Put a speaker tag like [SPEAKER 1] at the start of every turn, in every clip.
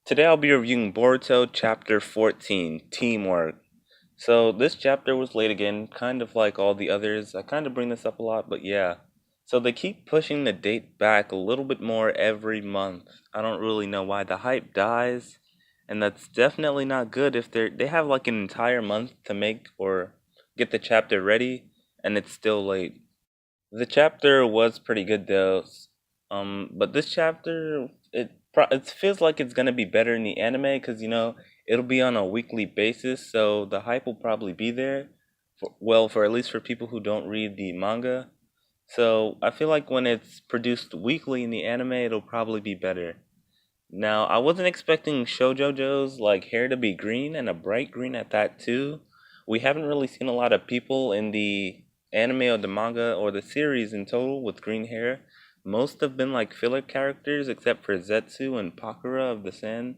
[SPEAKER 1] Today I'll be reviewing Boruto Chapter 14, Teamwork. So this chapter was late again, kind of like all the others. I kind of bring this up a lot, but yeah. So they keep pushing the date back a little bit more every month. I don't really know why the hype dies, and that's definitely not good if they have like an entire month to make or get the chapter ready and it's still late. The chapter was pretty good though. But this chapter it feels like it's gonna be better in the anime because it'll be on a weekly basis, so the hype will probably be there. For at least for people who don't read the manga. So I feel like when it's produced weekly in the anime, it'll probably be better. Now, I wasn't expecting Shoujojo's like hair to be green and a bright green at that too. We haven't really seen a lot of people in the anime or the manga or the series in total with green hair. Most have been like filler characters except for Zetsu and Pakura of the Sand.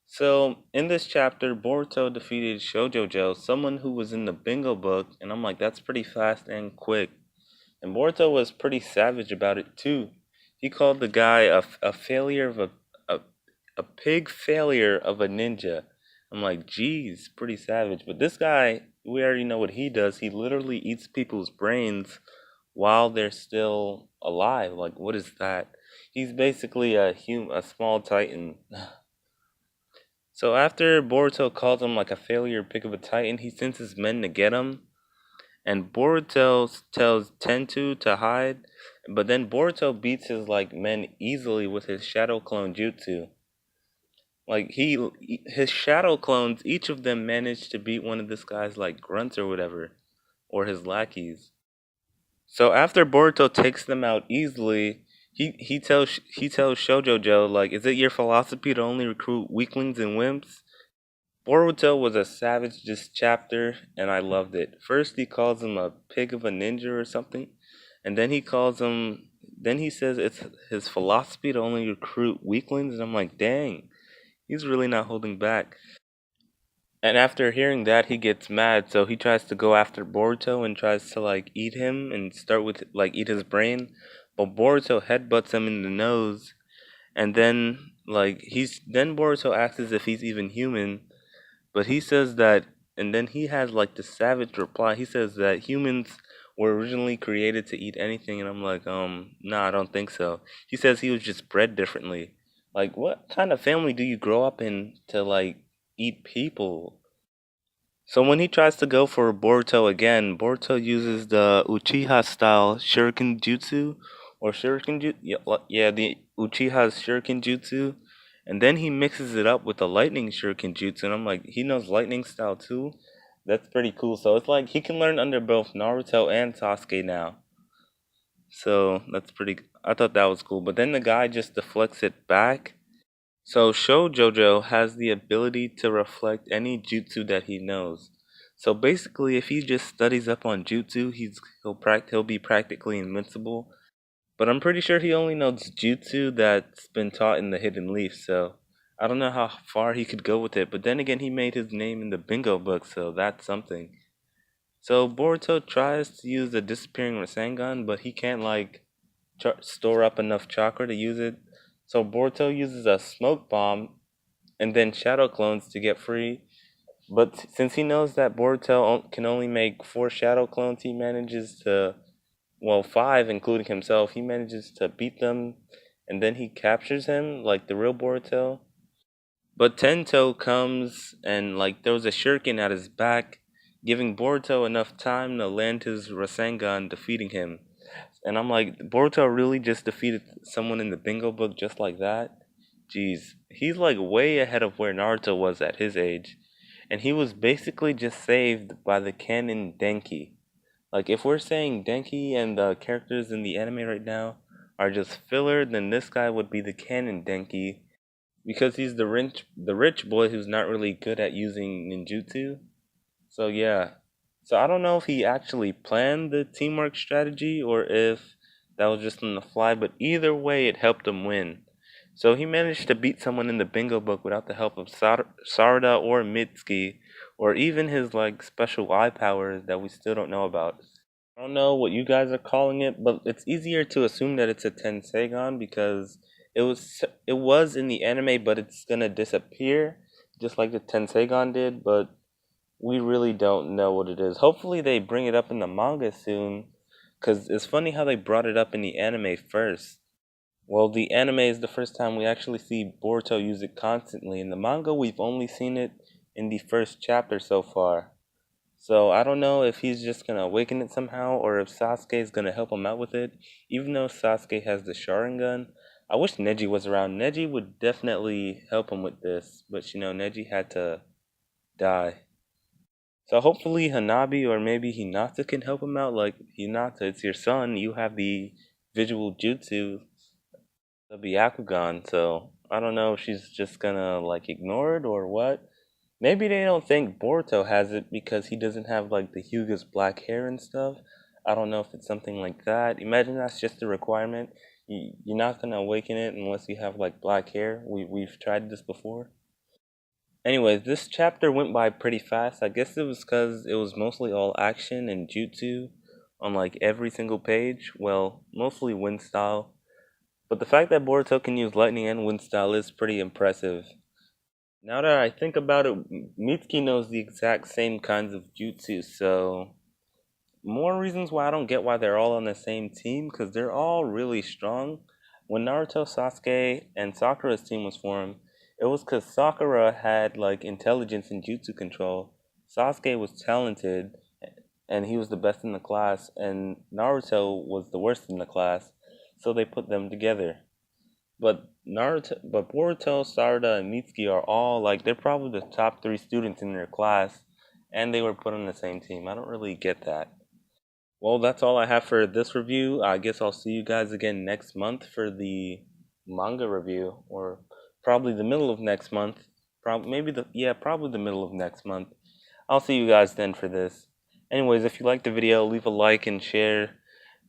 [SPEAKER 1] So, in this chapter, Boruto defeated Shoujojo, someone who was in the bingo book, and I'm like, that's pretty fast and quick. And Boruto was pretty savage about it too. He called the guy a failure of a a pig failure of a ninja. I'm like, geez, pretty savage. But this guy, we already know what he does. He literally eats people's brains while they're still alive. Like, what is that? He's basically a small titan. So after Boruto calls him like a failure pig of a titan, he sends his men to get him. And Boruto tells Tentu to hide, but then Boruto beats his like men easily with his shadow clone jutsu. Like his shadow clones, each of them managed to beat one of this guy's like grunts or whatever, or his lackeys. So after Boruto takes them out easily, he tells Shoujojo like, "Is it your philosophy to only recruit weaklings and wimps?" Boruto was a savage this chapter, and I loved it. First, he calls him a pig of a ninja or something, and then he says it's his philosophy to only recruit weaklings, and I'm like, dang, he's really not holding back. And after hearing that, he gets mad, so he tries to go after Boruto and tries to like eat him and start with like eat his brain, but Boruto headbutts him in the nose, and then Boruto acts as if he's even human. But he says that, and then he has like the savage reply. He says that humans were originally created to eat anything, and I'm like, nah, I don't think so. He says he was just bred differently. Like, what kind of family do you grow up in to like eat people? So when he tries to go for Boruto again, Boruto uses the Uchiha style Shuriken Jutsu, or Shuriken Jutsu, yeah, the Uchiha's Shuriken Jutsu, and then he mixes it up with the Lightning Shuriken Jutsu, and I'm like, he knows Lightning style too? That's pretty cool. So it's like he can learn under both Naruto and Sasuke now. So I thought that was cool. But then the guy just deflects it back. So Shoujojo has the ability to reflect any jutsu that he knows. So basically, if he just studies up on jutsu, he'll be practically invincible. But I'm pretty sure he only knows jutsu that's been taught in the Hidden Leaf. So I don't know how far he could go with it. But then again, he made his name in the bingo book, so that's something. So Boruto tries to use the disappearing Rasengan, but he can't like store up enough chakra to use it. So Boruto uses a smoke bomb and then shadow clones to get free. But since he knows that Boruto can only make 4 shadow clones, he manages to, well, 5 including himself, he manages to beat them, and then he captures him like the real Boruto. But Tento comes and like throws a shuriken at his back, giving Boruto enough time to land his Rasengan, defeating him. And I'm like, Boruto really just defeated someone in the bingo book just like that? Jeez, he's like way ahead of where Naruto was at his age. And he was basically just saved by the canon Denki. Like, if we're saying Denki and the characters in the anime right now are just filler, then this guy would be the canon Denki because he's the rich boy who's not really good at using ninjutsu. So yeah. So I don't know if he actually planned the teamwork strategy or if that was just on the fly, but either way it helped him win. So he managed to beat someone in the bingo book without the help of Sarada or Mitsuki, or even his like special eye powers that we still don't know about. I don't know what you guys are calling it, but it's easier to assume that it's a Tensegon because it was in the anime, but it's gonna disappear, just like the Tensegon did. But we really don't know what it is. Hopefully, they bring it up in the manga soon, cause it's funny how they brought it up in the anime first. Well, the anime is the first time we actually see Boruto use it constantly. In the manga, we've only seen it in the first chapter so far. So I don't know if he's just gonna awaken it somehow or if Sasuke is gonna help him out with it. Even though Sasuke has the Sharingan, I wish Neji was around. Neji would definitely help him with this, but Neji had to die. So hopefully Hanabi or maybe Hinata can help him out. Like, Hinata, it's your son. You have the visual jutsu, the Byakugan. So I don't know if she's just gonna like ignore it or what. Maybe they don't think Boruto has it because he doesn't have like the Hyuga's black hair and stuff. I don't know if it's something like that. Imagine that's just a requirement. You're not gonna awaken it unless you have like black hair. We've tried this before. Anyways, this chapter went by pretty fast. I guess it was because it was mostly all action and jutsu on like every single page. Well, mostly wind style. But the fact that Boruto can use lightning and wind style is pretty impressive. Now that I think about it, Mitsuki knows the exact same kinds of jutsu, so more reasons why I don't get why they're all on the same team, because they're all really strong. When Naruto, Sasuke, and Sakura's team was formed, it was because Sakura had like intelligence and jutsu control. Sasuke was talented, and he was the best in the class, and Naruto was the worst in the class, so they put them together. But Boruto, Sarada, and Mitsuki are all like they're probably the top three students in their class, and they were put on the same team. I don't really get that. Well, that's all I have for this review. I guess I'll see you guys again next month for the manga review, or probably the middle of next month. Probably the middle of next month. I'll see you guys then for this. Anyways, if you liked the video, leave a like and share.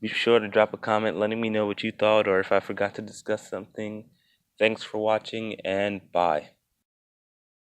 [SPEAKER 1] Be sure to drop a comment letting me know what you thought or if I forgot to discuss something. Thanks for watching and bye.